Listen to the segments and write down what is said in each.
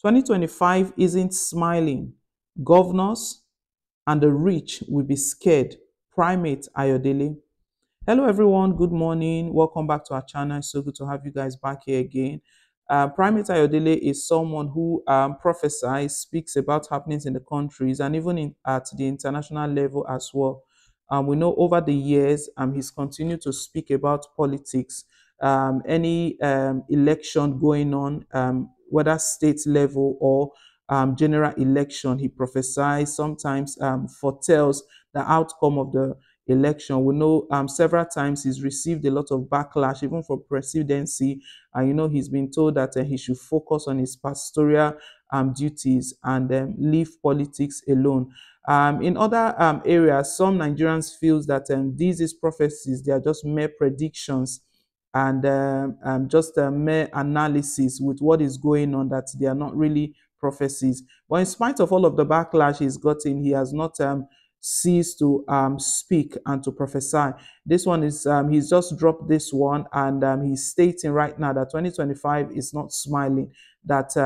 2025 isn't smiling. Governors and the rich will be scared. Primate Ayodele. Hello everyone, good morning. Welcome back to our channel. It's so good to have you guys back here again. Primate Ayodele is someone who prophesies, speaks about happenings in the countries and even at the international level as well. We know over the years he's continued to speak about politics, any election going on, whether state level or general election. He prophesies, sometimes foretells the outcome of the election. We know several times he's received a lot of backlash, even for presidency. And he's been told that he should focus on his pastoral duties and leave politics alone. In other areas, some Nigerians feel that these prophecies, they are just mere predictions and just a mere analysis with what is going on, that they are not really prophecies. But in spite of all of the backlash he's gotten, he has not ceased to speak and to prophesy. This one is, he's just dropped this one, and he's stating right now that 2025 is not smiling, that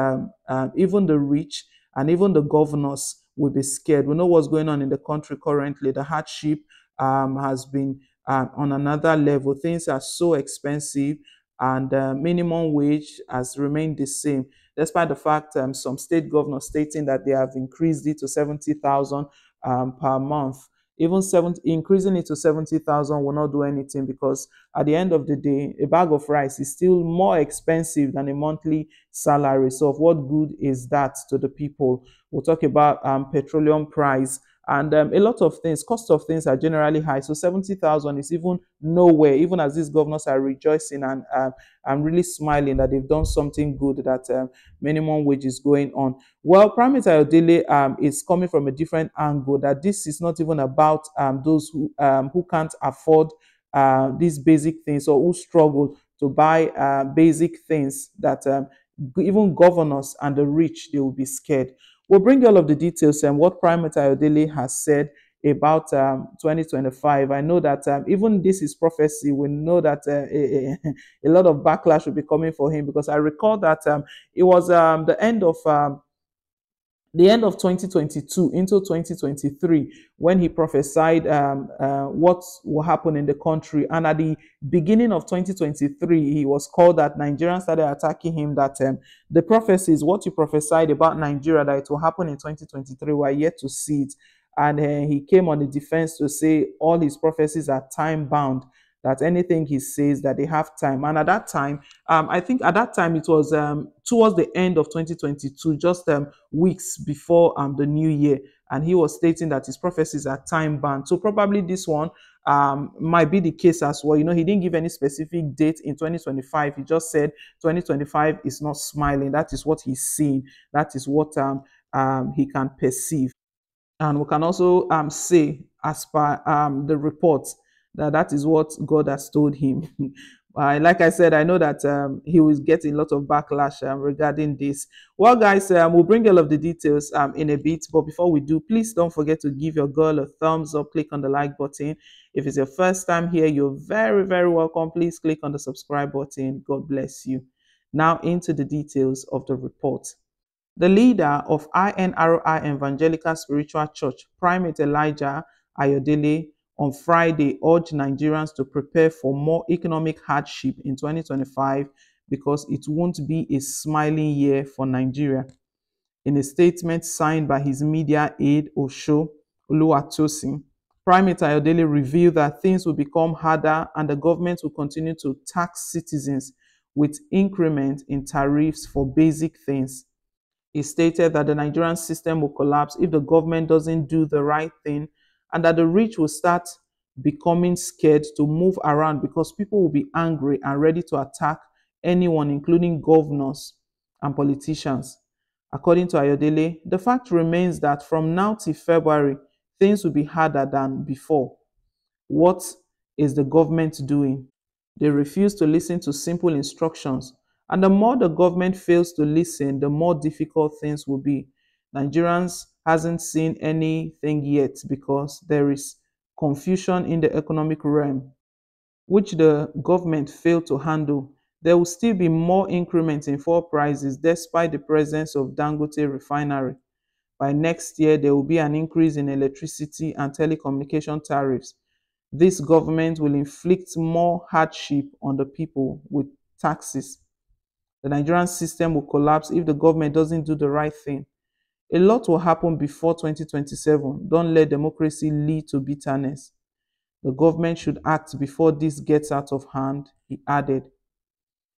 even the rich and even the governors will be scared. We know what's going on in the country currently. The hardship has been on another level. Things are so expensive, and minimum wage has remained the same, despite the fact some state governors stating that they have increased it to 70,000 per month. Even increasing it to 70,000 will not do anything, because at the end of the day, a bag of rice is still more expensive than a monthly salary. So of what good is that to the people? We'll talk about petroleum price, and a lot of things. Cost of things are generally high, so 70,000 is even nowhere, even as these governors are rejoicing and I'm really smiling that they've done something good, that minimum wage is going on. Well, Primate Ayodele is coming from a different angle, that this is not even about those who can't afford these basic things, or who struggle to buy basic things, that even governors and the rich, they will be scared. We'll bring you all of the details and what Primate Ayodele has said about 2025. I know that even this is prophecy. We know that a lot of backlash will be coming for him, because I recall that it was the end of 2022 into 2023 when he prophesied what will happen in the country. And at the beginning of 2023, he was called that Nigerians started attacking him, that the prophecies, what you prophesied about Nigeria, that it will happen in 2023, we're yet to see it. And he came on the defense to say all his prophecies are time bound, that anything he says, that they have time. And at that time, I think at that time it was towards the end of 2022, just weeks before the new year, and he was stating that his prophecies are time bound. So probably this one might be the case as well. He didn't give any specific date in 2025. He just said 2025 is not smiling. That is what he's seeing. That is what he can perceive. And we can also say, as per the reports, that is what God has told him. Like I said, I know that he was getting a lot of backlash regarding this. Well, guys, we'll bring all of the details in a bit. But before we do, please don't forget to give your girl a thumbs up. Click on the like button. If it's your first time here, you're very, very welcome. Please click on the subscribe button. God bless you. Now into the details of the report. The leader of INRI Evangelical Spiritual Church, Primate Elijah Ayodele, on Friday urged Nigerians to prepare for more economic hardship in 2025, because it won't be a smiling year for Nigeria. In a statement signed by his media aide, Osho Oluwatosin, Primate Ayodele revealed that things will become harder and the government will continue to tax citizens with increment in tariffs for basic things. He stated that the Nigerian system will collapse if the government doesn't do the right thing, and that the rich will start becoming scared to move around, because people will be angry and ready to attack anyone, including governors and politicians. According to Ayodele, the fact remains that from now till February, things will be harder than before. What is the government doing? They refuse to listen to simple instructions. And the more the government fails to listen, the more difficult things will be. Nigerians hasn't seen anything yet, because there is confusion in the economic realm, which the government failed to handle. There will still be more increments in fuel prices despite the presence of Dangote refinery. By next year, there will be an increase in electricity and telecommunication tariffs. This government will inflict more hardship on the people with taxes. The Nigerian system will collapse if the government doesn't do the right thing. A lot will happen before 2027. Don't let democracy lead to bitterness. The government should act before this gets out of hand, he added.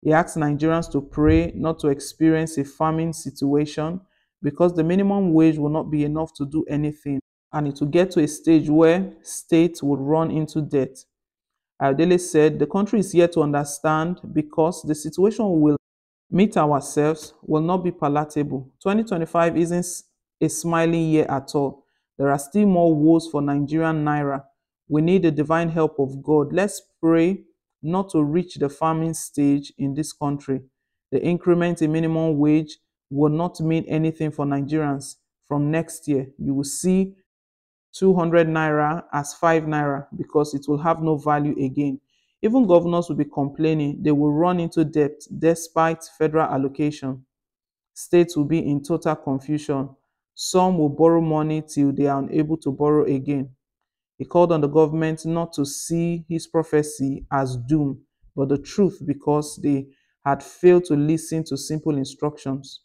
He asked Nigerians to pray not to experience a famine situation because the minimum wage will not be enough to do anything, and it will get to a stage where states would run into debt. Ayodele said the country is yet to understand because the situation we will meet ourselves will not be palatable. 2025 isn't a smiling year at all. There are still more woes for Nigerian Naira. We need the divine help of God. Let's pray not to reach the famine stage in this country. The increment in minimum wage will not mean anything for Nigerians. From next year, you will see 200 naira as 5 naira because it will have no value again. Even governors will be complaining. They will run into debt despite federal allocation. States will be in total confusion. Some will borrow money till they are unable to borrow again. He called on the government not to see his prophecy as doom, but the truth because they had failed to listen to simple instructions.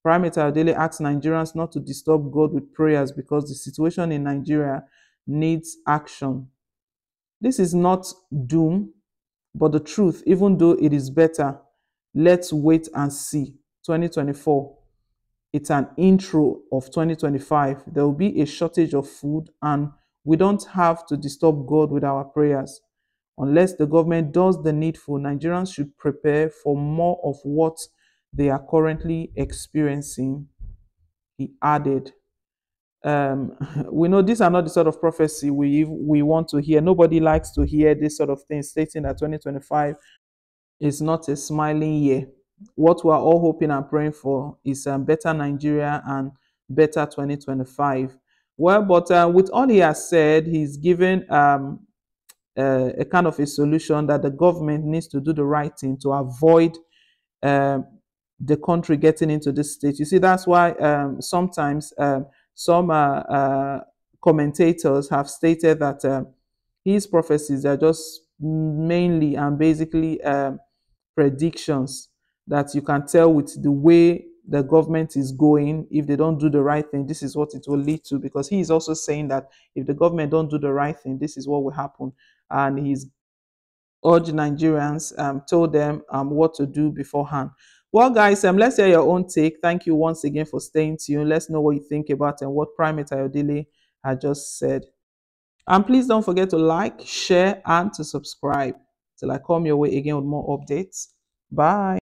Primate Ayodele asked Nigerians not to disturb God with prayers because the situation in Nigeria needs action. This is not doom, but the truth, even though it is better. Let's wait and see. 2024, it's an intro of 2025. There will be a shortage of food, and we don't have to disturb God with our prayers. Unless the government does the needful, Nigerians should prepare for more of what they are currently experiencing, he added. Um, we know these are not the sort of prophecy we want to hear. Nobody likes to hear this sort of thing stating that 2025 is not a smiling year. What we are all hoping and praying for is a better Nigeria and better 2025. Well, but with all he has said, he's given a kind of a solution that the government needs to do the right thing to avoid um, the country getting into this state. You see, that's why sometimes some commentators have stated that his prophecies are just mainly and basically predictions that you can tell with the way the government is going. If they don't do the right thing, this is what it will lead to, because he is also saying that if the government don't do the right thing, this is what will happen. And he's urged Nigerians, told them what to do beforehand. Well, guys, let's hear your own take. Thank you once again for staying tuned. Let's know what you think about and what Primate Ayodele had just said. And please don't forget to like, share, and to subscribe till I come your way again with more updates. Bye.